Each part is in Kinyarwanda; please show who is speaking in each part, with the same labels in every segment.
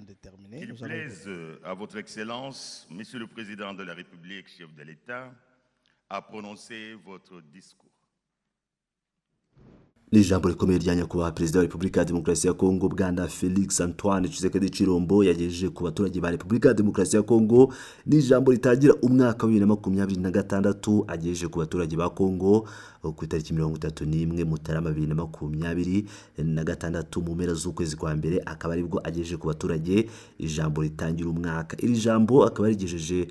Speaker 1: Déterminé,
Speaker 2: Qu'il
Speaker 1: nous allons
Speaker 2: plaise à votre Excellence, Monsieur le Président de la République, chef de l'État, à prononcer votre discours.
Speaker 3: Ni ijambo rikomeye rya nyakubahwa perezida wa Repubulika ya Demokarasi ya Kongo Bwana Felix Antoine Tshisekedi Tshilombo yagejeje ku baturage ba Repubulika ya Demokarasi ya Kongo. Ni ijambo ritangira umwaka wa 2026 agejeje ku baturage ba Kongo ku itariki 31 Mutarama 2026 mu mpera z'ukwezi kwa mbere, akaba aribwo agejeje ku baturage ijambo ritangira umwaka. Iri jambo akaba rigejeje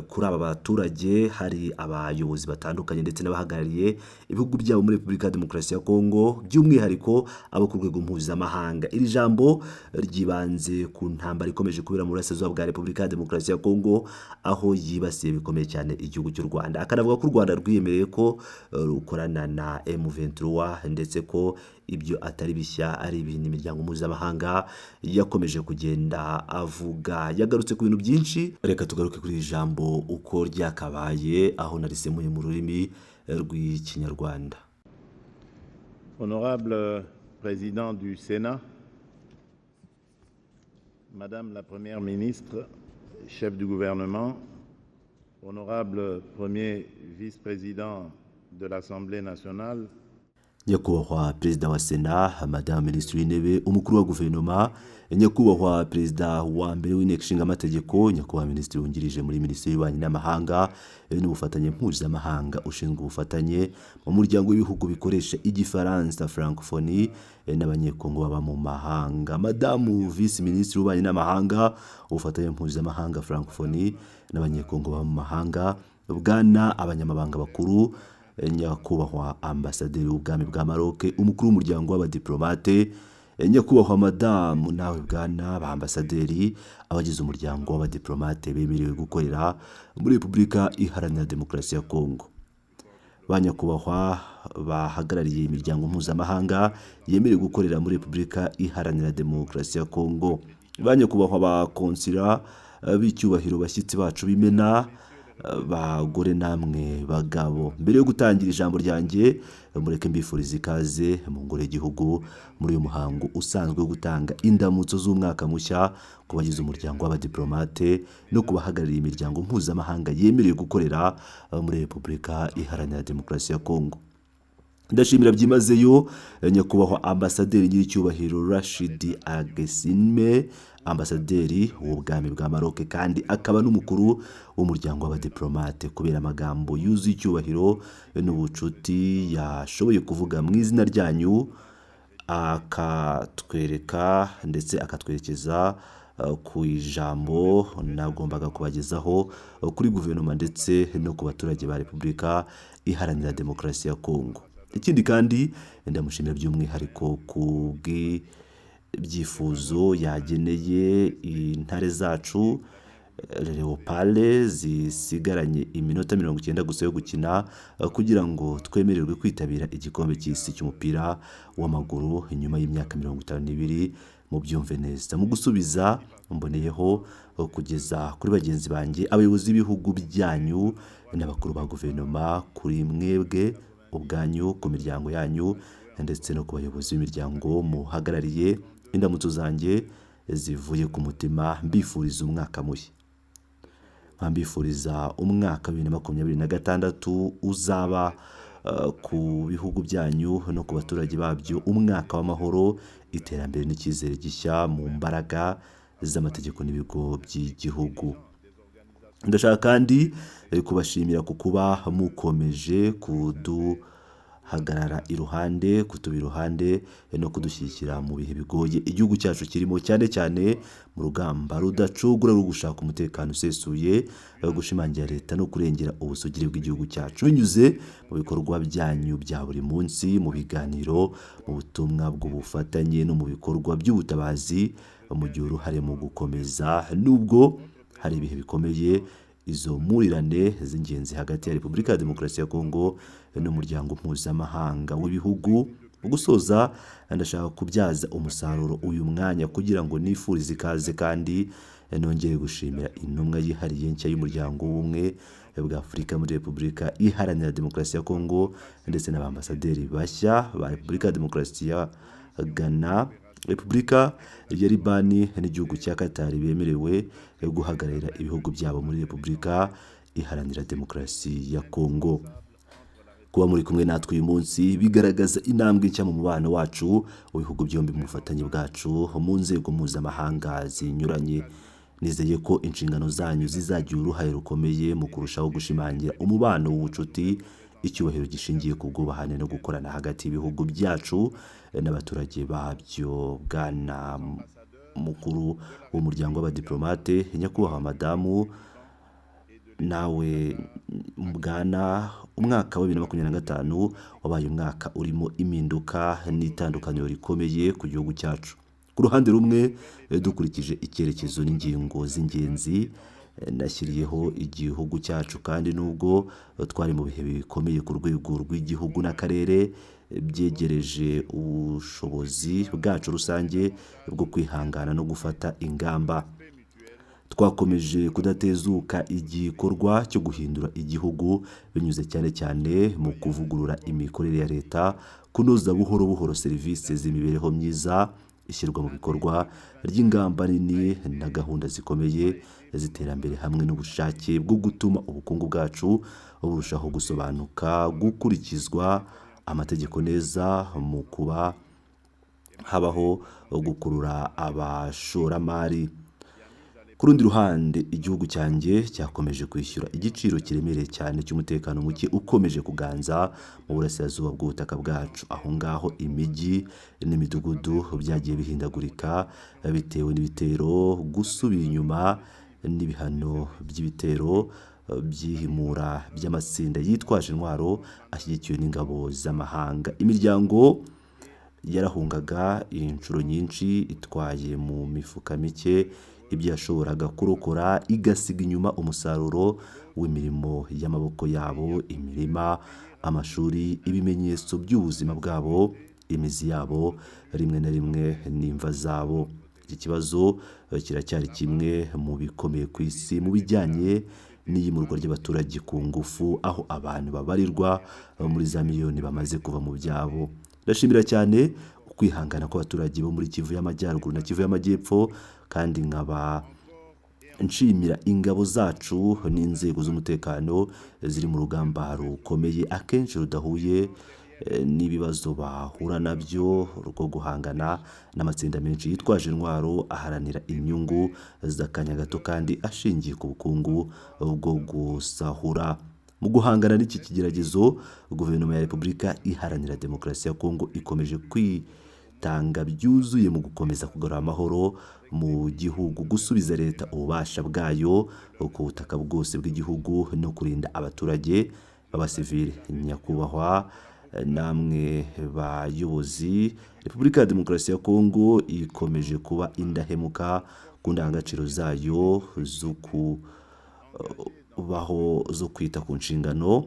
Speaker 3: kuri aba baturage hari abayobozi batandukanye ndetse n'abahagarariye ibihugu byabo muri Repubulika ya Demokarasi ya Kongo, by'umwihariko abo ku rwego mpuzamahanga. Iri jambo ryibanze ku ntambara ikomeje kubera mu burasirazuba bwa Repubulika ya Demokarasi ya Kongo, aho yibasiye bikomeye cyane igihugu cy'u Rwanda. Akanavuga ko u Rwanda rwiyemereye ko rukorana na M23 ndetse ko ibyo atari bishya, ari ibintu imiryango mpuzamahanga yakomeje kugenda avuga. Yagarutse ku bintu byinshi, reka tugaruke kuri ijambo uko ryakabaye, aho narisemuye mu rurimi rw'ikinyarwanda.
Speaker 4: Honorable Président du Sénat, Madame la Première ministre, chef du gouvernement, Honorable Premier vice-président de l'Assemblée nationale,
Speaker 3: nyakubahwa perezida wa Sena, Madame Minisitiri w'Intebe, umukuru wa guverinoma, nyakubahwa perezida wa mbere w'inteko ishinga amategeko, nyakubahwa minisitiri wungirije muri Minisiteri y'Ububanyi n'Amahanga n'ubufatanye mpuzamahanga ushinzwe ubufatanye mu muryango w'ibihugu bikoresha igifaransa francophonie n'abanyekongo baba mu mahanga, Madamu Vice Minisitiri w'Ububanyi n'Amahanga, ubufatanye mpuzamahanga francophonie n'abanyekongo baba mu mahanga, bwana abanyamabanga bakuru, nyakubahwa ambasaderi w'ubwami bwa Maroc, umukuru w'umuryango w'abadiplomate, nyakubahwa madamu nawe bwana ba ambasaderi, abagize umuryango w'abadiplomate bemerewe gukorera muri Repubulika Iharanira Demokarasi ya Kongo, ba nyakubahwa bahagarariye imiryango mpuzamahanga yemerewe gukorera muri Repubulika Iharanira Demokarasi ya Kongo, ba nyakubahwa ba konsila b'icyubahiro, bashyitsi bacu b'imena, bagore namwe bagabo. Mbere yo gutangira ijambo ryanjye, mureke mbifuriza ikaze mu ngoro y'igihugu muri uyu muhango usanzwe wo gutanga indamutso z'umwaka mushya ku bagize umuryango w'abadiplomate no kubahagarariye imiryango mpuzamahanga yemerewe gukorera muri Repubulika Iharanira Demokarasi ya Kongo. Ndashimira byimazeyo nyakubahwa ambasaderi nyiricyubahiro Rashid Agesime, ambasaderi w'ubwami bwa Maroc kandi akaba n'umukuru w'umuryango w'abadiplomate, kubera amagambo yuzuye icyubahiro n'ubucuti yashoboye kuvuga mu izina ryanyu, akatwereka ndetse akatwerekeza ku ijambo nagombaga kubagezaho kuri guverinoma ndetse no ku baturage ba Repubulika Iharanira Demokarasi ya Kongo. Ikindi kandi ndamushimira by'umwihariko ku byifuzo yageneye intare zacu Leopard zisigaranye iminota 90 gusa yo gukina kugira ngo twemererwe kwitabira igikombe cy'isi cy'umupira w'amaguru nyuma y'imyaka 52. mu byumve neza. Mu gusubiza mboneyeho kugeza kuri bagenzi banjye abayobozi b'ibihugu byanyu n'abakuru ba guverinoma, kuri mwebwe ubwanyu, ku miryango yanyu ndetse no ku bayobozi b'imiryango muhagarariye, indamutso zanjye zivuye ku mutima mbifuriza umwaka mushya. Mbifuriza umwaka 2026 uzaba ku bihugu byanyu no ku baturage babyo umwaka w'amahoro, iterambere n'icyizere gishya mu mbaraga z'amategeko n'ibigo by'igihugu. Ndashaka kandi kubashimira ku kuba mukomeje kuduhagarara iruhande, kutuba iruhande no kudushyigikira mu bihe bigoye igihugu cyacu kirimo, cyane cyane mu rugamba rudacogora rwo gushaka umutekano usesuye, gushimangira leta no kurengera ubusugire bw'igihugu cyacu binyuze mu bikorwa byanyu bya buri munsi, mu biganiro, mu butumwa bw'ubufatanye no mu bikorwa by'ubutabazi, mu gihe uruhare mu gukomeza nubwo hari ibihe bikomeye izo murirane z'ingenzi hagati ya Repubulika ya Demokarasi ya Kongo n'umuryango mpuzamahanga w'ibihugu. Mu gusoza, ndashaka kubyaza umusaruro uyu mwanya kugira ngo nifurize ikaze kandi nongere gushimira intumwa yihariye nshya y'umuryango w'ubumwe bwa Afurika muri Repubulika Iharanira Demokarasi ya Kongo ndetse n'abambasaderi bashya ba Repubulika ya Demokarasi ya Ghana, Repubulika ya Libani n'igihugu cya Qatar bemerewe guhagararira ibihugu byabo muri Repubulika Iharanira Demokarasi ya Kongo. Kuba muri kumwe natwe uyu munsi bigaragaza intambwe nshya mu mubano wacu w'ibihugu byombi mu bufatanye bwacu mu nzego mpuzamahanga zinyuranye. Nizeye ko inshingano zanyu zizagira uruhare rukomeye mu kurushaho gushimangira umubano w'ubucuti, icyubahiro gishingiye ku bwubahane no gukorana hagati y'ibihugu byacu n'abaturage babyo. Bwana mukuru w'umuryango w'abadiplomate, nyakubahwa madamu, nawe bwana, umwaka wa 2025 wabaye umwaka urimo impinduka n'itandukaniro rikomeye ku gihugu cyacu. Ku ruhande rumwe dukurikije icyerekezo n'ingingo z'ingenzi nashyiriyeho igihugu cyacu, kandi nubwo twari mu bihe bikomeye ku rwego rw'igihugu n'akarere, byegereje ubushobozi bwacu rusange bwo kwihangana no gufata ingamba. Twakomeje kudatezuka igikorwa cyo guhindura igihugu binyuze cyane cyane mu kuvugurura imikorere ya leta, kunoza buhoro buhoro serivisi z'imibereho myiza, ishyirwa mu bikorwa ry'ingamba nini na gahunda zikomeye z'iterambere, hamwe n'ubushake bwo gutuma ubukungu bwacu burushaho gusobanuka, gukurikizwa amategeko neza, mu kuba habaho gukurura abashoramari. Ku rundi ruhande, igihugu cyanjye cyakomeje kwishyura igiciro kiremereye cyane cy'umutekano muke ukomeje kuganza mu burasirazuba bw'ubutaka bwacu. Aho ngaho imijyi n'imidugudu byagiye bihindagurika bitewe n'ibitero, gusubira inyuma n'ibihano by'ibitero byihimura by'amatsinda yitwaje intwaro ashyigikiwe n'ingabo z'amahanga. Imiryango yarahungaga inshuro nyinshi, itwaye mu mifuka mike ibyo yashoboraga kurokora, igasiga inyuma umusaruro w'imirimo y'amaboko yabo, imirima, amashuri, ibimenyetso by'ubuzima bwabo, imizi yabo, rimwe na rimwe n'imva zabo. Iki kibazo kiracyari kimwe mu bikomeye ku isi mu bijyanye n'iyimurwa ry'abaturage ku ngufu, aho abantu babarirwa muri za miliyoni bamaze kuva mu byabo. Ndashimira cyane ukwihangana kw'abaturage bo muri Kivu y'Amajyaruguru na Kivu y'Amajyepfo, kandi nkaba nshimira ingabo zacu n'inzego z'umutekano ziri mu rugamba rukomeye, akenshi rudahuye n'ibibazo bahura nabyo, rwo guhangana n'amatsinda menshi yitwaje intwaro aharanira inyungu z'akanya gato kandi ashingiye ku bukungu bwo gusahura. Mu guhangana n'iki kigeragezo, guverinoma ya Repubulika Iharanira Demokarasi ya Kongo ikomeje kwitanga byuzuye mu gukomeza kugarura amahoro mu gihugu, gusubiza leta ububasha bwayo ku butaka bwose bw'igihugu no kurinda abaturage b'abasivili. Nyakubahwa namwe bayobozi, Repubulika ya Demokarasi ya Kongo ikomeje kuba indahemuka ku ndangagaciro zayo zo kwita ku nshingano.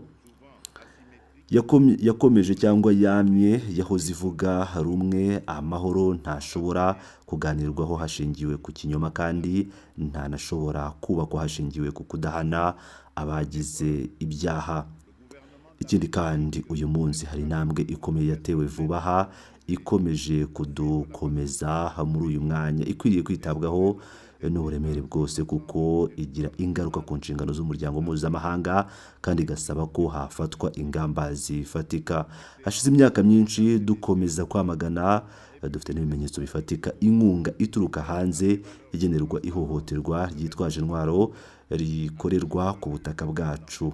Speaker 3: Yakomeje cyangwa yamye yahoze ivuga rumwe, amahoro ntashobora kuganirwaho hashingiwe ku kinyoma, kandi ntanashobora kubakwa hashingiwe ku kudahana abagize ibyaha. Ikindi kandi, uyu munsi hari intambwe ikomeye yatewe vuba aha, ikomeje kudukomeza muri uyu mwanya, ikwiriye kwitabwaho n'uburemere bwose, kuko igira ingaruka ku nshingano z'umuryango mpuzamahanga, kandi igasaba ko hafatwa ingamba zifatika. Hashize imyaka myinshi dukomeza kwamagana, dufite n'ibimenyetso bifatika, inkunga ituruka hanze igenerwa ihohoterwa ryitwaje intwaro rikorerwa ku butaka bwacu.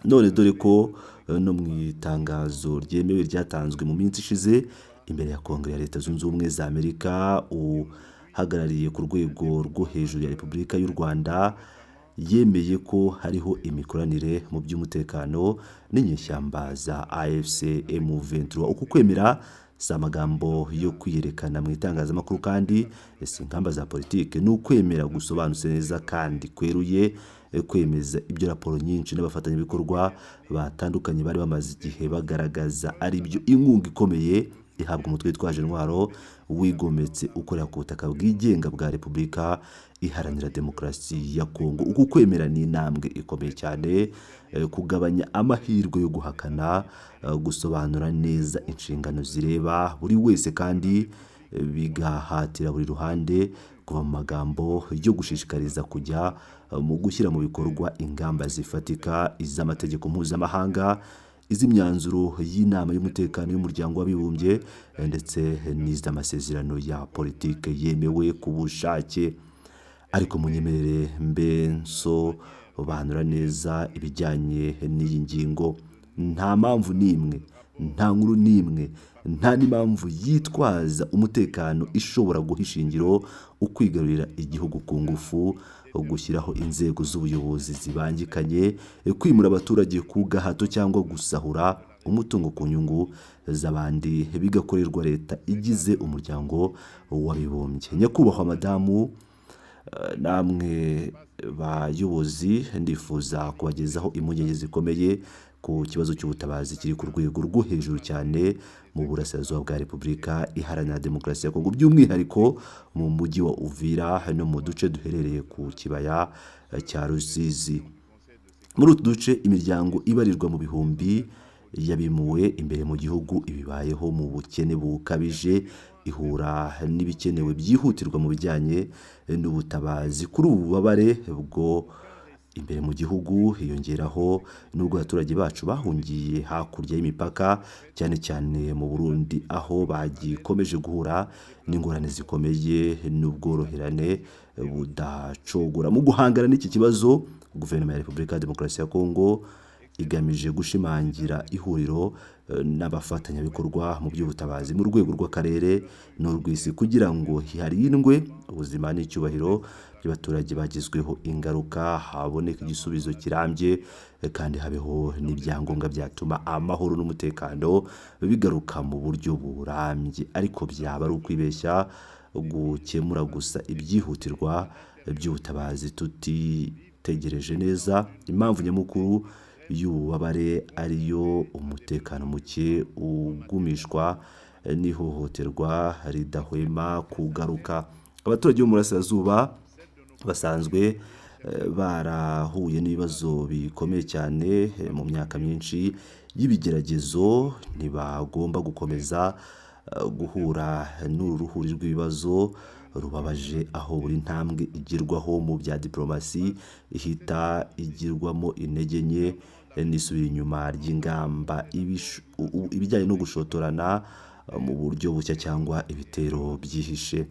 Speaker 3: None dore ko no mu itangazo ryemewe ryatanzwe mu minsi ishize imbere ya Kongere ya Leta Zunze Ubumwe za Amerika, uhagarariye ku rwego rwo hejuru ya Repubulika y'u Rwanda yemeye ko hariho imikoranire mu by'umutekano n'inyeshyamba za AFC M23. Uku kwemera si amagambo yo kwiyerekana mu itangazamakuru, kandi si ingamba za politike, ni ukwemera gusobanutse neza kandi kweruye, kwemeza ibyo raporo nyinshi n'abafatanyabikorwa batandukanye bari bamaze igihe bagaragaza, ari byo inkunga ikomeye ihabwa umutwe witwaje intwaro wigometse ukorera ku butaka bwigenga bwa Repubulika Iharanira Demokarasi ya Kongo. Uku kwemera ni intambwe ikomeye cyane, kugabanya amahirwe yo guhakana, gusobanura neza inshingano zireba buri wese, kandi bigahatira buri ruhande kuva mu magambo yo gushishikariza kujya mu gushyira mu bikorwa ingamba zifatika iz'amategeko mpuzamahanga, iz'imyanzuro y'inama y'umutekano y'umuryango w'abibumbye ndetse n'iz'amasezerano ya politike yemewe ku bushake. Ariko munyemerere mbe nsobanura neza ibijyanye n'iyi ngingo. Nta mpamvu n'imwe, nta nkuru n'imwe, nta n'impamvu yitwaza umutekano ishobora guha ishingiro ukwigarurira igihugu ku ngufu, gushyiraho inzego z'ubuyobozi zibangikanye, kwimura abaturage ku gahato cyangwa gusahura umutungo ku nyungu z'abandi bigakorerwa leta igize umuryango w'abibumbye. Nyakubahwa madamu, namwe bayobozi, ndifuza kubagezaho impungenge zikomeye ku kibazo cy'ubutabazi kiri ku rwego rwo hejuru cyane mu burasirazuba bwa Repubulika Iharanira Demokarasi ya Kongo, by'umwihariko mu mujyi wa Uvira no mu duce duherereye ku kibaya cya Rusizi. Muri utu duce imiryango ibarirwa mu bihumbi yabimuwe imbere mu gihugu, ibibayeho mu bukene bukabije, ihura n'ibikenewe byihutirwa mu bijyanye n'ubutabazi. Kuri ubu bubabare bwo imbere mu gihugu hiyongeraho n'ubwo abaturage bacu bahungiye hakurya y'imipaka, cyane cyane mu Burundi, aho bagikomeje guhura n'ingorane zikomeye n'ubworoherane budacogora. Mu guhangana n'iki kibazo, Guverinoma ya Repubulika ya Demokarasi ya Kongo igamije gushimangira ihuriro n'abafatanyabikorwa mu by'ubutabazi mu rwego rw'akarere n'urw'isi kugira ngo harindwe ubuzima n'icyubahiro by'abaturage bagizweho ingaruka, haboneka igisubizo kirambye kandi habeho n'ibyangombwa byatuma amahoro n'umutekano bigaruka mu buryo burambye. Ariko byaba ari ukwibeshya gukemura gusa ibyihutirwa by'ubutabazi tutitegereje neza impamvu nyamukuru y'ububabare, ariyo umutekano muke ugumishwa n'ihohoterwa ridahwema kugaruka. Abaturage bo mu burasirazuba basanzwe barahuye n'ibibazo bikomeye cyane mu myaka myinshi y'ibigeragezo, ntibagomba gukomeza guhura n'uruhuri rw'ibibazo rubabaje, aho buri ntambwe igirwaho mu bya diplomasi ihita igirwamo intege nke n'isubira inyuma ry'ingamba, ibijyanye no gushotorana mu buryo bushya cyangwa ibitero byihishe.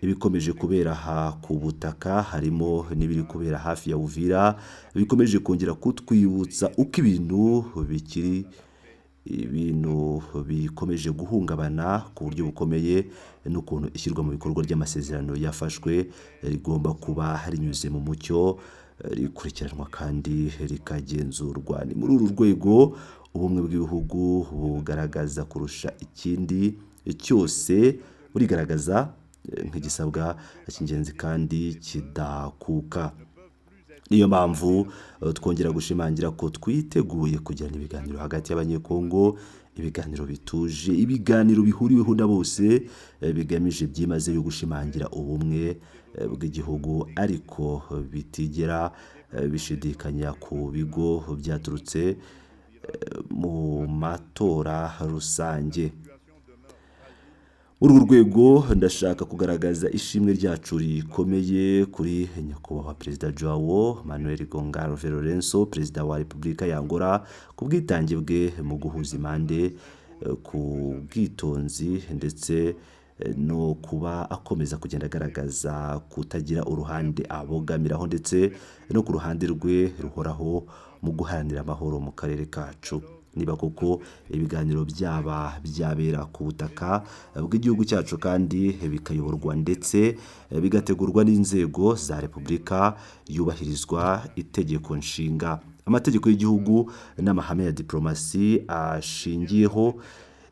Speaker 3: Ibikomeje kubera aha ku butaka harimo n'ibiri kubera hafi ya Uvira bikomeje kongera kutwibutsa uko ibintu bikomeje guhungabana ku buryo bukomeye, n'ukuntu ishyirwa mu bikorwa ry'amasezerano yafashwe rigomba kuba rinyuze mu mucyo, rikurikiranwa kandi rikagenzurwa. Ni muri uru rwego ubumwe bw'ibihugu bugaragaza kurusha ikindi cyose, burigaragaza nk'igisabwa cy'ingenzi kandi kidakuka. Niyo mpamvu twongera gushimangira ko twiteguye kugirana ibiganiro hagati y'Abanyekongo, ibiganiro bituje, ibiganiro bihuriweho na bose, bigamije byimazeyo gushimangira ubumwe bw'igihugu, ariko bitigera bishidikanya ku bigo byaturutse mu matora rusange. Muri uru rwego ndashaka kugaragaza ishimwe ryacu rikomeye kuri nyakubahwa Perezida Joao Manuel Gonçalves Lourenço, Perezida wa Repubulika ya Angola, ku bwitange bwe mu guhuza impande, ku bwitonzi ndetse no kuba akomeza kugenda agaragaza kutagira uruhande abogamiraho, ndetse no ku ruhande rwe ruhoraho mu guharanira amahoro mu karere kacu. Niba koko ibiganiro byabera ku butaka bw'igihugu cyacu kandi bikayoborwa ndetse bigategurwa n'inzego za Repubulika, yubahirizwa itegeko nshinga, amategeko y'igihugu n'amahame ya diplomasi ashingiyeho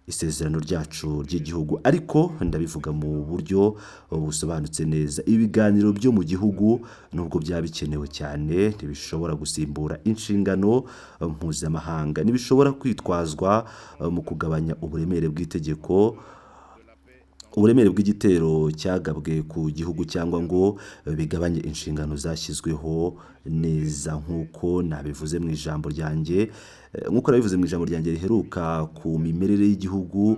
Speaker 3: isezerano ryacu ry'igihugu. Ariko ndabivuga mu buryo busobanutse neza, ibiganiro byo mu gihugu nubwo byaba bikenewe cyane ntibishobora gusimbura inshingano mpuzamahanga, ntibishobora kwitwazwa mu kugabanya uburemere bw'igitero cyagabwe ku gihugu, cyangwa ngo bigabanye inshingano zashyizweho neza. Nk'uko nabivuze mu ijambo ryanjye riheruka ku mimerere y'igihugu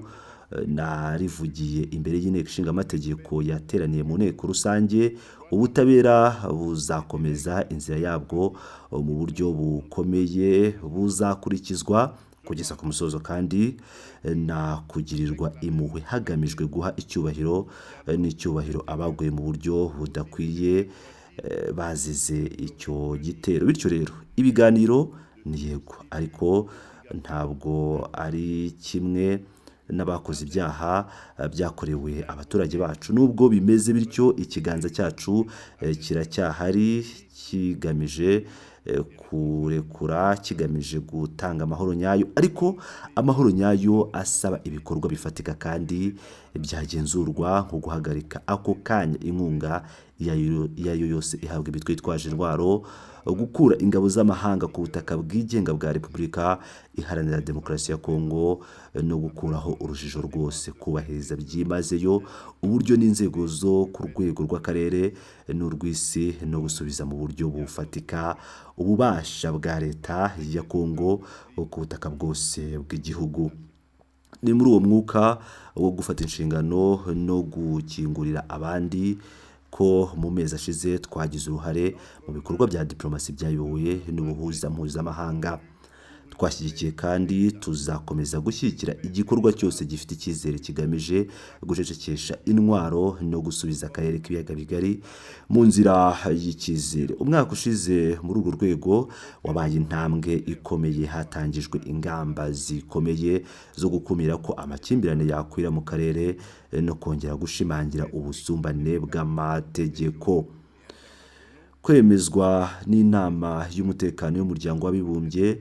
Speaker 3: narivugiye imbere y'inteko ishinga amategeko yateraniye mu nteko rusange, ubutabera buzakomeza inzira yabwo mu buryo bukomeye, buzakurikizwa kugeza ku musozo kandi na kugirirwa impuhwe hagamijwe guha n'icyubahiro abaguye mu buryo budakwiye bazize icyo gitero. Bityo rero ibiganiro ni yego, ariko ntabwo ari kimwe n'abakoze ibyaha byakorewe abaturage bacu. Nubwo bimeze bityo, ikiganza cyacu kiracyahari kigamije kurekura, kigamije gutanga amahoro nyayo, ariko amahoro nyayo asaba ibikorwa bifatika kandi byagenzurwa, nko guhagarika ako kanya inkunga iyo ari yo yose ihabwa imitwe yitwaje intwaro, gukura ingabo z'amahanga ku butaka bwigenga bwa Repubulika Iharanira Demokarasi ya Kongo, no gukuraho urujijo rwose, kubahiriza byimazeyo uburyo n'inzego zo ku rwego rw'akarere n'urw'isi, no gusubiza mu buryo bufatika ububasha bwa leta ya Kongo ku butaka bwose bw'igihugu. Ni muri uwo mwuka wo gufata inshingano no gukingurira abandi ko mu mezi ashize twagize uruhare mu bikorwa bya diplomasi byayobowe n'ubuhuza mpuzamahanga. Twashyigikiye kandi tuzakomeza gushyigikira igikorwa cyose gifite icyizere kigamije gucecekesha intwaro no gusubiza akarere k'ibiyaga bigari mu nzira y'icyizere. Umwaka ushize muri urwo rwego wabaye intambwe ikomeye, hatangijwe ingamba zikomeye zo gukumira ko amakimbirane yakwira mu karere no kongera gushimangira ubusumbane bw'amategeko. Kwemezwa n'inama y'umutekano y'umuryango w'abibumbye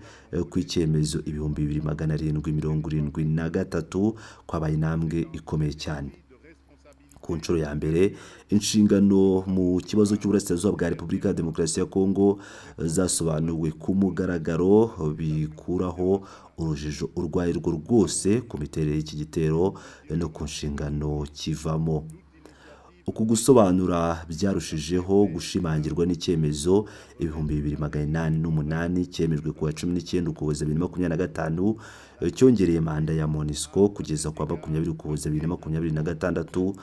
Speaker 3: ku icyemezo 2773 kwabaye intambwe ikomeye cyane. Ku nshuro ya mbere, inshingano mu kibazo cy'uburasirazuba bwa Repubulika ya Demokarasi ya Kongo zasobanuwe ku mugaragaro, bikuraho urujijo urwo ari rwo rwose ku miterere y'iki gitero no ku nshingano kivamo. Uku gusobanura byarushijeho gushimangirwa n'icyemezo 2808 cyemejwe ku wa 19 Ukuboza 2025 cyongereye manda ya MONUSCO kugeza kwa 20 Ukuboza 2026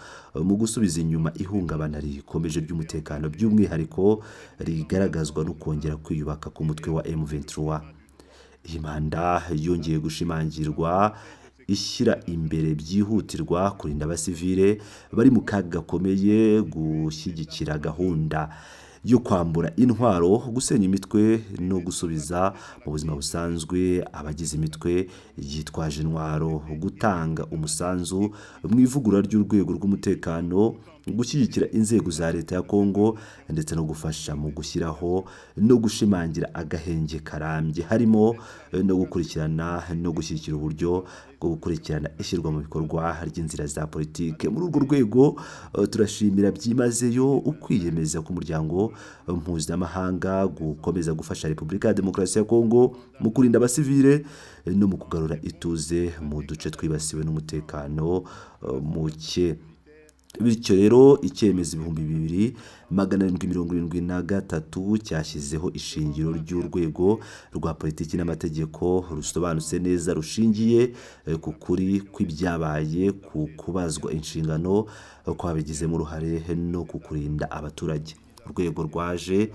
Speaker 3: mu gusubiza inyuma ihungabana rikomeje ry'umutekano, by'umwihariko rigaragazwa no kongera kwiyubaka ku mutwe wa M23. Iyi manda yongeye gushimangirwa ishyira imbere byihutirwa kurinda abasivile bari mu kaga gakomeye, gushyigikira gahunda yo kwambura intwaro, gusenya imitwe no gusubiza mu buzima busanzwe abagize imitwe yitwaje intwaro, gutanga umusanzu mu ivugurura ry'urwego rw'umutekano, gushyigikira inzego za leta ya Kongo ndetse no gufasha mu gushyiraho no gushimangira agahenge karambye, harimo no gukurikirana no gushyigikira uburyo bwo gukurikirana ishyirwa mu bikorwa ry'inzira za politike. Muri urwo rwego turashimira byimazeyo ukwiyemeza k'umuryango mpuzamahanga gukomeza gufasha Repubulika ya Demokarasi ya Kongo mu kurinda abasivile no mu kugarura ituze mu duce twibasiwe n'umutekano muke. Bityo rero icyemezo 2773 cyashyizeho ishingiro ry'urwego rwa politiki n'amategeko rusobanutse neza, rushingiye ku kuri kw'ibyabaye, ku kubazwa inshingano kwabigizemo uruhare no ku kurinda abaturage. Urwego rwaje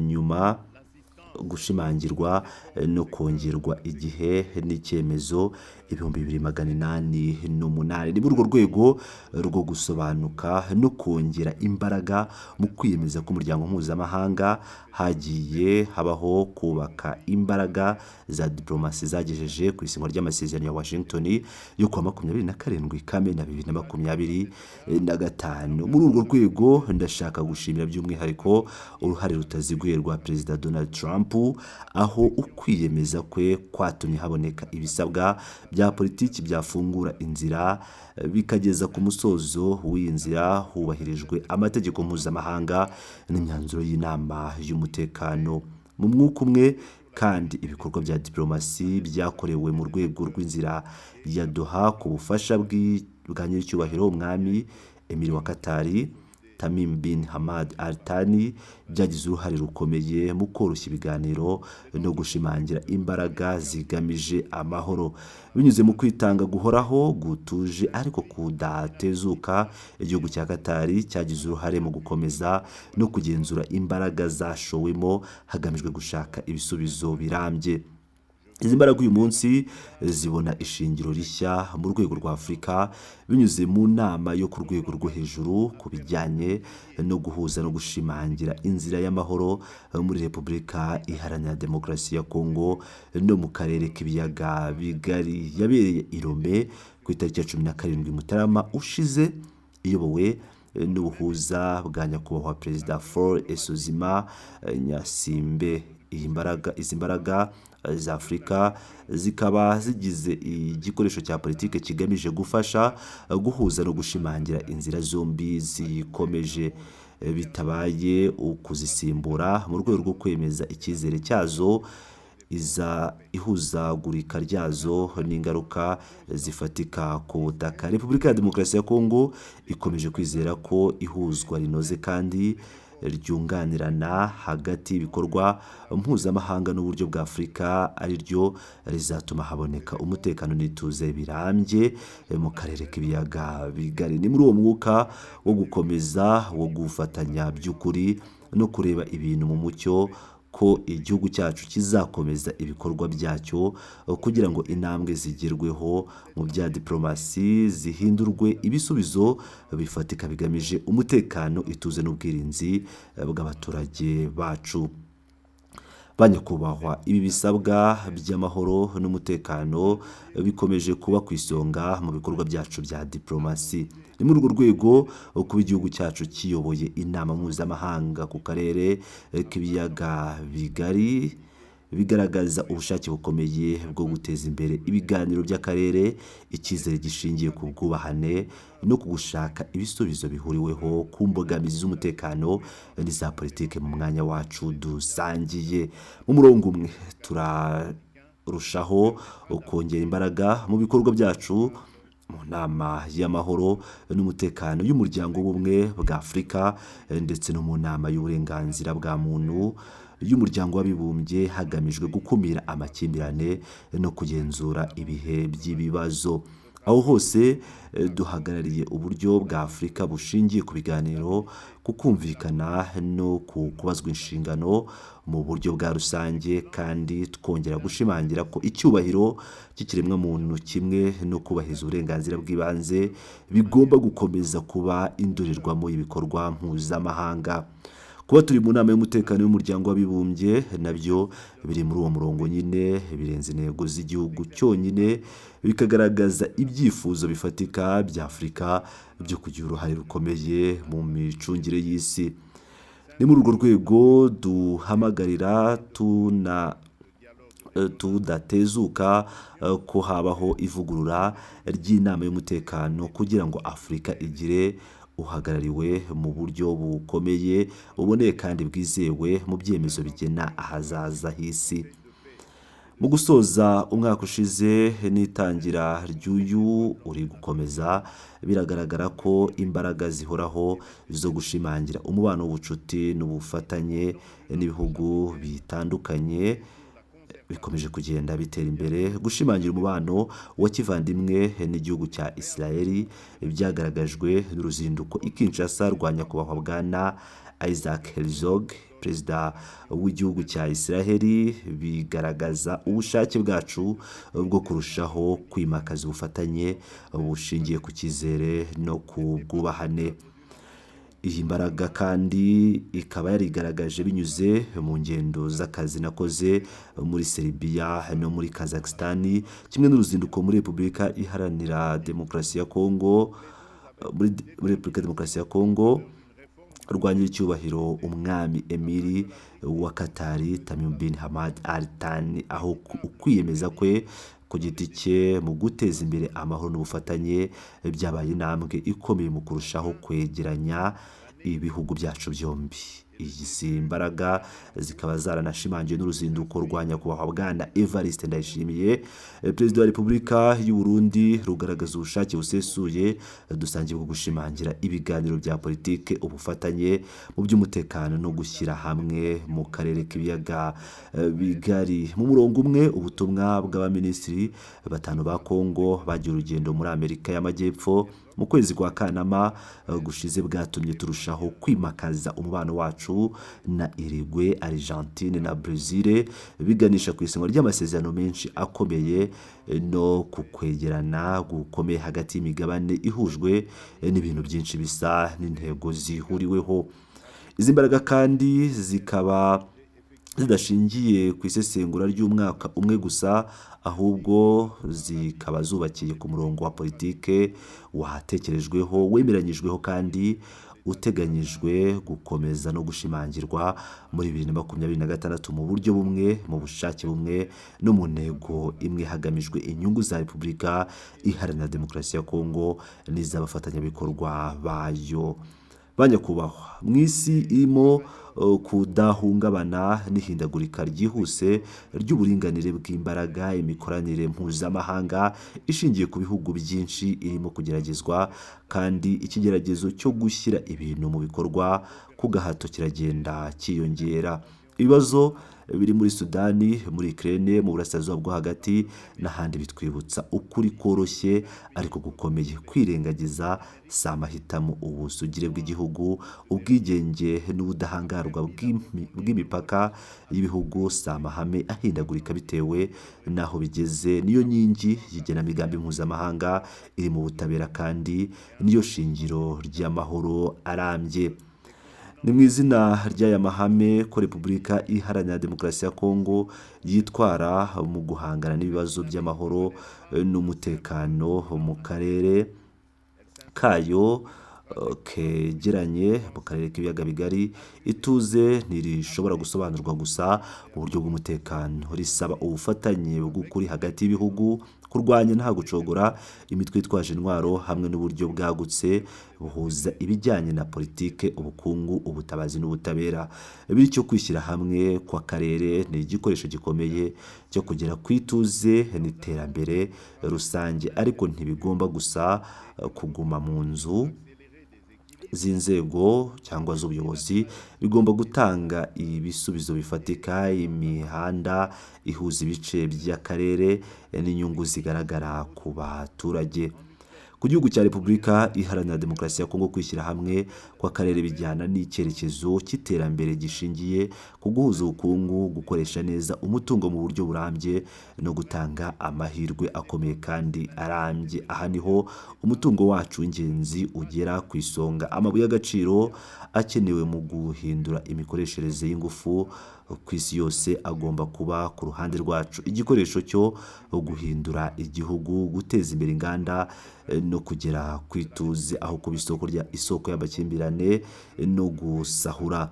Speaker 3: nyuma gushimangirwa no kongerwa igihe n'icyemezo 2808. Ni muri urwo rwego rwo gusobanuka no kongera imbaraga mu kwiyemeza k'umuryango mpuzamahanga hagiye habaho kubaka imbaraga za diplomasi zagejeje ku isinywa ry'amasezerano ya Washington yo kuwa 27 Kamena 2025. Muri urwo rwego ndashaka gushimira by'umwihariko uruhare rutaziguye rwa Perezida Donald Trump, aho ukwiyemeza kwe kwatumye haboneka ibisabwa bya politiki byafungura inzira bikageza ku musozo w'iyi nzira hubahirijwe amategeko mpuzamahanga n'imyanzuro y'inama y'umutekano. Mu mwuka umwe kandi ibikorwa bya diplomasi byakorewe mu rwego rw'inzira ya Doha ku bufasha bwa nyiricyubahiro umwami Emir wa Katari, Tamim bin Hamad Al Thani byagize uruhare rukomeye mu koroshya ibiganiro no gushimangira imbaraga zigamije amahoro binyuze mu kwitanga guhoraho gutuje ariko kudatezuka. Igihugu cya Katari cyagize uruhare mu gukomeza no kugenzura imbaraga zashowemo hagamijwe gushaka ibisubizo birambye. Izi mbaraga uyu munsi zibona ishingiro rishya mu rwego rwa Afurika binyuze mu nama yo ku rwego rwo hejuru ku bijyanye no guhuza no gushimangira inzira y'amahoro muri Repubulika Iharanira Demokarasi ya Kongo no mu karere k'ibiyaga bigari yabereye i Lome ku itariki ya 17 Mutarama ushize, iyobowe n'ubuhuza bwa nyakubahwa Perezida Faure Esozima Nyasimbe. Izi mbaraga za Afurika zikaba zigize igikoresho cya politike kigamije gufasha guhuza no gushimangira inzira zombi zikomeje, bitabaye ukuzisimbura mu rwego rwo kwemeza icyizere cyazo, ihuzagurika ryazo n'ingaruka zifatika ku butaka. Repubulika ya Demokarasi ya Kongo ikomeje kwizera ko ihuzwa rinoze kandi ryunganirana hagati y'ibikorwa mpuzamahanga n'uburyo bwa Afurika ari ryo rizatuma haboneka umutekano n'ituze birambye mu karere k'ibiyaga bigari. Ni muri uwo mwuka wo gukomeza wo gufatanya by'ukuri no kureba ibintu mu mucyo ko igihugu cyacu kizakomeza ibikorwa byacyo kugira ngo intambwe zigerweho mu bya diplomasi zihindurwe ibisubizo bifatika bigamije umutekano, ituze n'ubwirinzi bw'abaturage bacu. Banyakubahwa, ibi bisabwa by'amahoro n'umutekano bikomeje kuba ku isonga mu bikorwa byacu bya diplomasi. Ni muri urwo rwego kuba igihugu cyacu kiyoboye inama mpuzamahanga ku karere k'ibiyaga bigari bigaragaza ubushake bukomeye bwo guteza imbere ibiganiro by'akarere, icyizere gishingiye ku bwubahane no ku gushaka ibisubizo bihuriweho ku mbogamizi z'umutekano n'iza politike mu mwanya wacu dusangiye. Mu murongo umwe turarushaho kongera imbaraga mu bikorwa byacu mu nama y'amahoro n'umutekano y'umuryango w'ubumwe bwa Afurika ndetse no mu nama y'uburenganzira bwa muntu y'umuryango w'abibumbye hagamijwe gukumira amakimbirane no kugenzura ibihe by'ibibazo. Aho hose duhagarariye uburyo bwa Afurika bushingiye ku biganiro, ku kumvikana no ku kubazwa inshingano mu buryo bwa rusange, kandi twongera gushimangira ko icyubahiro cy'ikiremwa muntu kimwe no kubahiriza uburenganzira bw'ibanze bigomba gukomeza kuba indorerwamo y'ibikorwa mpuzamahanga. Kuba turi mu nama y'umutekano y'umuryango w'abibumbye nabyo biri muri uwo murongo nyine, birenze intego z'igihugu cyonyine, bikagaragaza ibyifuzo bifatika bya Afurika byo kugira uruhare rukomeye mu micungire y'isi. Ni muri urwo rwego duhamagarira tudatezuka ko habaho ivugurura ry'inama y'umutekano kugira ngo Afurika igire uhagarariwe mu buryo bukomeye, buboneye kandi bwizewe mu byemezo bigena ahazaza h'isi. Mu gusoza umwaka ushize n'itangira ry'uyu uri gukomeza, biragaragara ko imbaraga zihoraho zo gushimangira umubano w'ubucuti n'ubufatanye n'ibihugu bitandukanye bikomeje kugenda bitera imbere. Gushimangira umubano wa kivandimwe n'igihugu cya Israeli byagaragajwe n'uruzinduko i Kinshasa rwa nyakubahwa Bwana Isaac Herzog, perezida w'igihugu cya Israeli, bigaragaza ubushake bwacu bwo kurushaho kwimakaza ubufatanye bushingiye ku cyizere no ku bwubahane. Iyi mbaraga kandi ikaba yarigaragaje binyuze mu ngendo z'akazi nakoze muri Serbia no muri Kazakhstan, kimwe n'uruzinduko muri Repubulika Iharanira Demokarasi ya Kongo, muri Repubulika Demokarasi ya Kongo rwanyira icyubahiro umwami Emiri wa Katari Tamim bin Hamad Al Thani, aho ukwiyemeza kwe ku giti cye mu guteza imbere amahoro n'ubufatanye byabaye intambwe ikomeye mu kurushaho kwegeranya ibihugu byacu byombi. izi mbaraga zikaba zaranashimangiwe n'uruzinduko rwa nyakubahwa bwana Evariste Ndayishimiye perezida wa Repubulika y'u Burundi, rugaragaza ubushake busesuye dusangiye bwo gushimangira ibiganiro bya politike, ubufatanye mu by'umutekano no gushyira hamwe mu karere k'ibiyaga bigari. Mu murongo umwe, ubutumwa bw'abaminisitiri batanu ba Kongo bagiye urugendo muri Amerika y'Amajyepfo mu kwezi kwa Kanama gushize bwatumye turushaho kwimakaza umubano wacu na Uruguay, Argentine na Brazil, biganisha ku isinywa ry'amasezerano menshi akomeye no kukwegerana gukomeye hagati y'imigabane ihujwe n'ibintu byinshi bisa n'intego zihuriweho. Izi mbaraga kandi zikaba zidashingiye ku isesengura ry'umwaka umwe gusa, ahubwo zikaba zubakiye ku murongo wa politike watekerejweho, wemeranyijweho kandi uteganyijwe gukomeza no gushimangirwa muri 2026 mu buryo bumwe, mu bushake bumwe no mu ntego imwe, hagamijwe inyungu za Repubulika Iharanira Demokarasi ya Kongo n'iz'abafatanyabikorwa bayo. Banyakubahwa, mu isi irimo kudahungabana n'ihindagurika ryihuse ry'uburinganire bw'imbaraga, imikoranire mpuzamahanga ishingiye ku bihugu byinshi irimo kugeragezwa, kandi ikigeragezo cyo gushyira ibintu mu bikorwa ku gahato kiragenda cyiyongera. Ibibazo biri muri Sudani, muri Ukraine, mu burasirazuba bwo hagati n'ahandi bitwibutsa ukuri koroshye ariko gukomeye: kwirengagiza si amahitamo, ubusugire bw'igihugu, ubwigenge n'ubudahangarwa bw'imipaka y'ibihugu si amahame ahindagurika bitewe n'aho bigeze. Niyo nkingi y'igenamigambi mpuzamahanga iri mu butabera, kandi niyo shingiro ry'amahoro arambye. Ni mu izina ry'aya mahame ko Repubulika Iharanira Demokarasi ya Kongo yitwara mu guhangana n'ibibazo by'amahoro n'umutekano mu karere kayo kegeranye, mu karere k'ibiyaga bigari. Ituze ntirishobora gusobanurwa gusa mu buryo bw'umutekano, risaba ubufatanye bw'ukuri hagati y'ibihugu, kurwanya nta gucogora imitwe yitwaje intwaro, hamwe n'uburyo bwagutse buhuza ibijyanye na politike, ubukungu, ubutabazi n'ubutabera. Bityo kwishyira hamwe kw'akarere ni igikoresho gikomeye cyo kugera ku ituze n'iterambere rusange, ariko ntibigomba gusa kuguma mu nzu z'inzego cyangwa z'ubuyobozi. Bigomba gutanga ibisubizo bifatika, imihanda ihuza ibice by'akarere n'inyungu zigaragara ku baturage. Ku gihugu cya Repubulika Iharanira Demokarasi ya Kongo, kwishyira hamwe kw'akarere bijyana n'icyerekezo cy'iterambere gishingiye ku guhuza ubukungu, gukoresha neza umutungo mu buryo burambye no gutanga amahirwe akomeye kandi arambye. Aha niho umutungo wacu w'ingenzi ugera ku isonga. Amabuye y'agaciro akenewe mu guhindura imikoreshereze y'ingufu ku isi yose agomba kuba ku ruhande rwacu. Igikoresho cyo guhindura igihugu, guteza imbere inganda no kugera ku ituze aho kuba isoko y'amakimbirane no gusahura.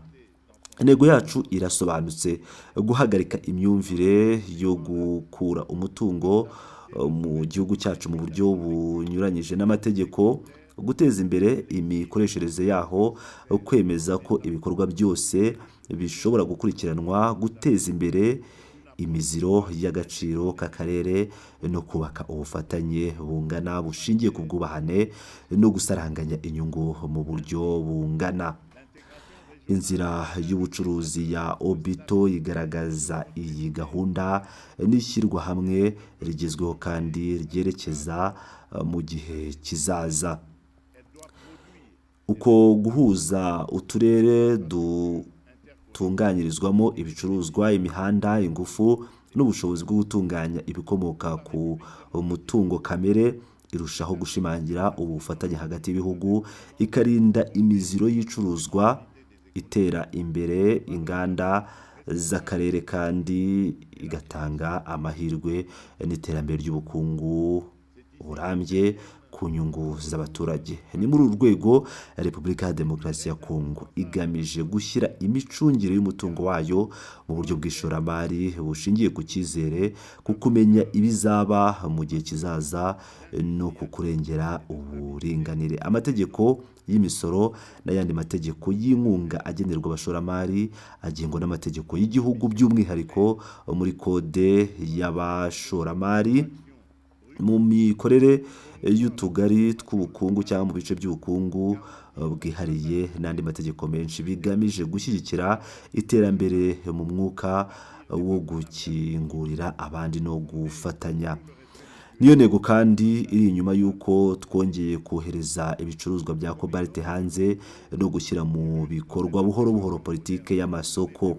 Speaker 3: Intego yacu irasobanutse: guhagarika imyumvire yo gukura umutungo mu gihugu cyacu mu buryo bunyuranyije n'amategeko, guteza imbere imikoreshereze yaho, kwemeza ko ibikorwa byose bishobora gukurikiranwa, guteza imbere imiziro y'agaciro k'akarere no kubaka ubufatanye bungana bushingiye ku bwubahane no gusaranganya inyungu mu buryo bungana. Inzira y'ubucuruzi ya Obito igaragaza iyi gahunda n'ishyirwa hamwe rigezweho kandi ryerekeza mu gihe kizaza. Uko guhuza uturere dutunganyirizwamo ibicuruzwa, imihanda, ingufu n'ubushobozi bwo gutunganya ibikomoka ku mutungo kamere irushaho gushimangira ubufatanye hagati y'ibihugu, ikarinda imiziro y'icuruzwa, itera imbere inganda z'akarere kandi igatanga amahirwe n'iterambere ry'ubukungu burambye ku ku nyungu z'abaturage. Ni muri uru rwego Repubulika ya Demokarasi ya Kongo igamije gushyira imicungire y'umutungo wayo mu buryo bw'ishoramari bushingiye ku cyizere, ku kumenya ibizaba mu gihe kizaza no ku kurengera uburinganire. Amategeko y'imisoro n'ayandi mategeko y'inkunga agenerwa abashoramari agengwa n'amategeko y'igihugu, by'umwihariko muri kode y'abashoramari, mu mikorere y'utugari tw'ubukungu cyangwa mu bice by'ubukungu bwihariye n'andi mategeko menshi bigamije gushyigikira iterambere mu mwuka wo gukingurira abandi no gufatanya. Niyo ntego kandi iri inyuma y'uko twongeye kohereza ibicuruzwa bya Cobalt hanze no gushyira mu bikorwa buhoro buhoro politike y'amasoko.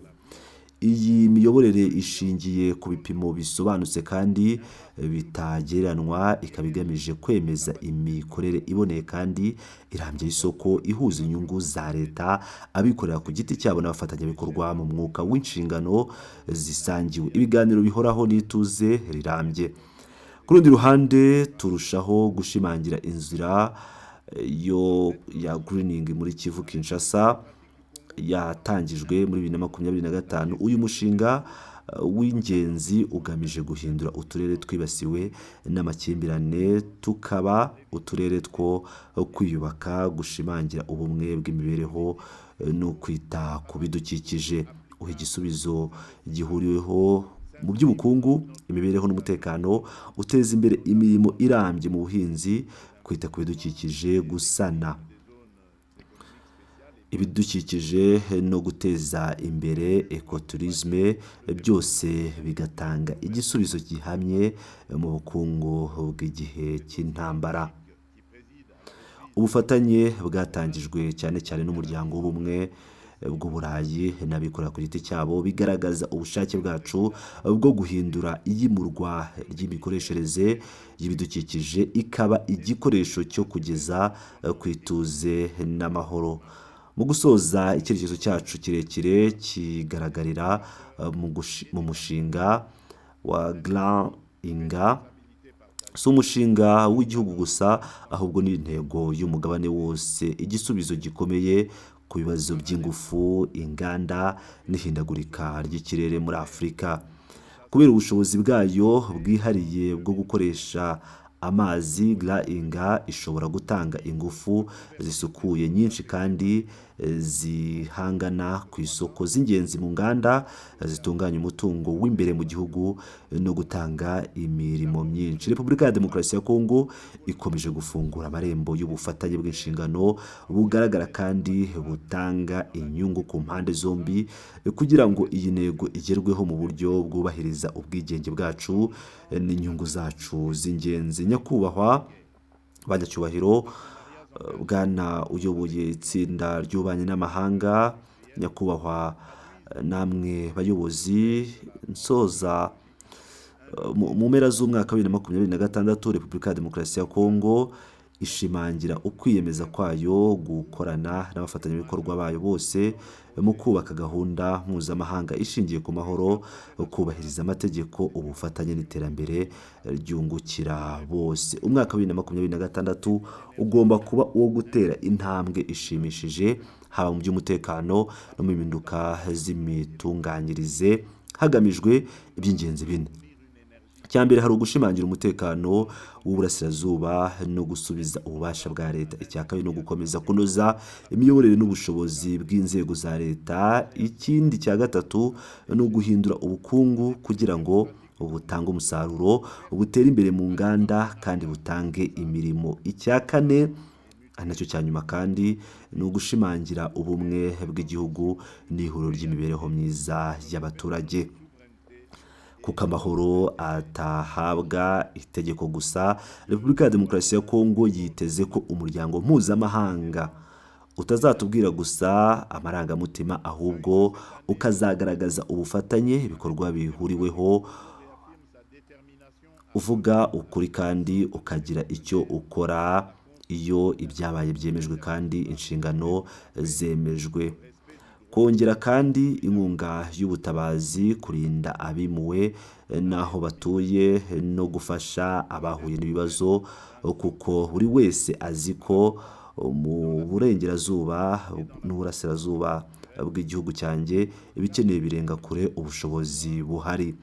Speaker 3: Iyi miyoborere ishingiye ku bipimo bisobanutse kandi bitagereranwa, ikaba igamije kwemeza imikorere iboneye kandi irambye y'isoko ihuza inyungu za leta, abikorera ku giti cyabo n'abafatanyabikorwa mu mwuka w'inshingano zisangiwe. Ibiganiro bihoraho n'ituze rirambye. Ku rundi ruhande turushaho gushimangira inzira ya greening muri Kivu Kinshasa yatangijwe muri 2025. Uyu mushinga w'ingenzi ugamije guhindura uturere twibasiwe n'amakimbirane tukaba uturere two kwiyubaka, gushimangira ubumwe bw'imibereho no kwita ku bidukikije. Uha igisubizo gihuriweho mu by'ubukungu, imibereho n'umutekano, uteza imbere imirimo irambye mu buhinzi, kwita ku bidukikije, gusana ibidukikije no guteza imbere ekotourisme, byose bigatanga igisubizo gihamye mu bukungu bw'igihe cy'intambara. Ubufatanye bwatangijwe cyane cyane n'umuryango w'ubumwe bw'Uburayi n'abikorera ku giti cyabo bigaragaza ubushake bwacu bwo guhindura iyimurwa ry'imikoreshereze y'ibidukikije ikaba igikoresho cyo kugeza ku ituze n'amahoro. Mu gusoza, icyerekezo cyacu kirekire kigaragarira mu mushinga wa Grand Inga. Si umushinga w'igihugu gusa, ahubwo ni intego y'umugabane wose, igisubizo gikomeye ku bibazo by'ingufu, inganda n'ihindagurika ry'ikirere muri Afurika. Kubera ubushobozi bwayo bwihariye bwo gukoresha amazi, Grand Inga ishobora gutanga ingufu zisukuye nyinshi kandi zihangana ku isoko z'ingenzi mu nganda zitunganya umutungo w'imbere mu gihugu no gutanga imirimo myinshi. Repubulika ya Demokarasi ya Kongo ikomeje gufungura amarembo y'ubufatanye bw'inshingano bugaragara kandi butanga inyungu ku mpande zombi kugira ngo iyi ntego igerweho mu buryo bwubahiriza ubwigenge bwacu n'inyungu zacu z'ingenzi. Nyakubahwa banyacyubahiro, bwana uyoboye itsinda ry'ububanyi n'amahanga, nyakubahwa namwe bayobozi, nsoza mu mpera z'umwaka 2026 Repubulika ya Demokarasi ya Kongo ishimangira ukwiyemeza kwayo gukorana n'abafatanyabikorwa bayo bose mu kubaka gahunda mpuzamahanga ishingiye ku mahoro, kubahiriza amategeko, ubufatanye n'iterambere ryungukira bose. Umwaka 2026 ugomba kuba uwo gutera intambwe ishimishije haba mu by'umutekano no mu mpinduka z'imitunganyirize hagamijwe iby'ingenzi bine. Icyambere hari ugushimangira umutekano w'uburasirazuba no gusubiza ububasha bwa leta. Icya kabiri no gukomeza kunoza imiyoborere n'ubushobozi bw'inzego za leta. Ikindi cya gatatu no guhindura ubukungu kugira ngo butange umusaruro, butere imbere mu nganda kandi butange imirimo. Icya kane nacyo cya nyuma kandi ni ugushimangira ubumwe bw'igihugu n'ihuriro ry'imibereho myiza y'abaturage. Kuko amahoro atahabwa itegeko gusa, Repubulika ya Demokarasi ya Kongo yiteze ko umuryango mpuzamahanga utazatubwira gusa amarangamutima, ahubwo ukazagaragaza ubufatanye, ibikorwa bihuriweho, uvuga ukuri kandi ukagira icyo ukora iyo ibyabaye byemejwe kandi inshingano zemejwe. Kongera kandi inkunga y'ubutabazi, kurinda abimuwe n'aho batuye no gufasha abahuye n'ibibazo kuko buri wese azi ko mu burengerazuba n'uburasirazuba bw'igihugu cyanjye ibikeneye birenga kure ubushobozi buhari.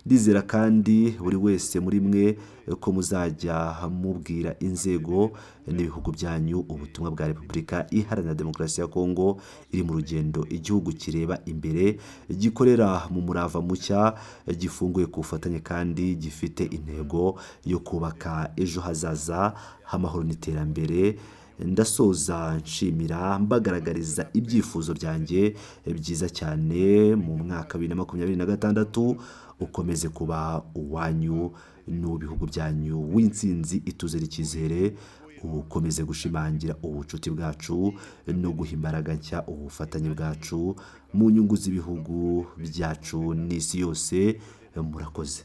Speaker 3: Ndizera kandi buri wese muri mwe ko muzajya mubwira inzego n'ibihugu byanyu ubutumwa bwa Repubulika Iharanira Demokarasi ya Kongo iri mu rugendo igihugu kireba imbere, gikorera mu murava mushya, gifunguye ku bufatanye kandi gifite intego yo kubaka ejo hazaza h'amahoro n'iterambere. Ndasoza nshimira mbagaragariza ibyifuzo byanjye byiza cyane mu mwaka 2026 ukomeze kuba uwanyu n'ubihugu byanyu w'intsinzi ituzera icyizere, ukomeze gushimangira ubucuti bwacu no guha imbaraga nshya ubufatanye bwacu mu nyungu z'ibihugu byacu n'isi yose. Murakoze.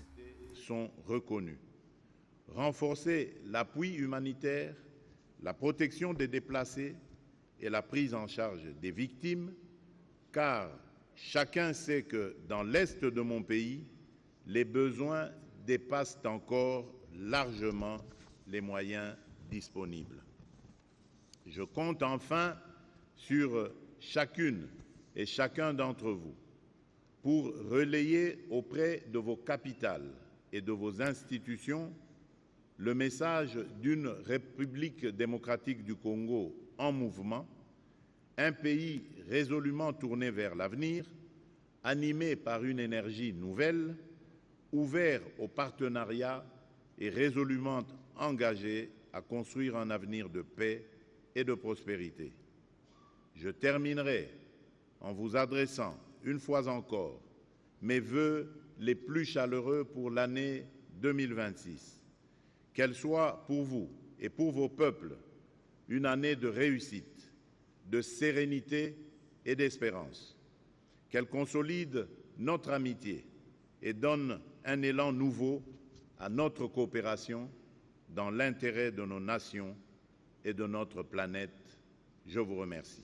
Speaker 4: Sont reconnus. Renforcer l'appui humanitaire, la protection des déplacés et la prise en charge des victimes, car chacun sait que dans l'est de mon pays, les besoins dépassent encore largement les moyens disponibles. Je compte enfin sur chacune et chacun d'entre vous pour relayer auprès de vos capitales et de vos institutions le message d'une République démocratique du Congo en mouvement, un pays résolument tourné vers l'avenir, animé par une énergie nouvelle, ouvert au partenariat et résolument engagé à construire un avenir de paix et de prospérité. Je terminerai en vous adressant une fois encore mes vœux les plus chaleureux pour l'année 2026. Qu'elle soit pour vous et pour vos peuples une année de réussite, de sérénité et d'espérance. Qu'elle consolide notre amitié et donne un élan nouveau à notre coopération dans l'intérêt de nos nations et de notre planète. Je vous remercie.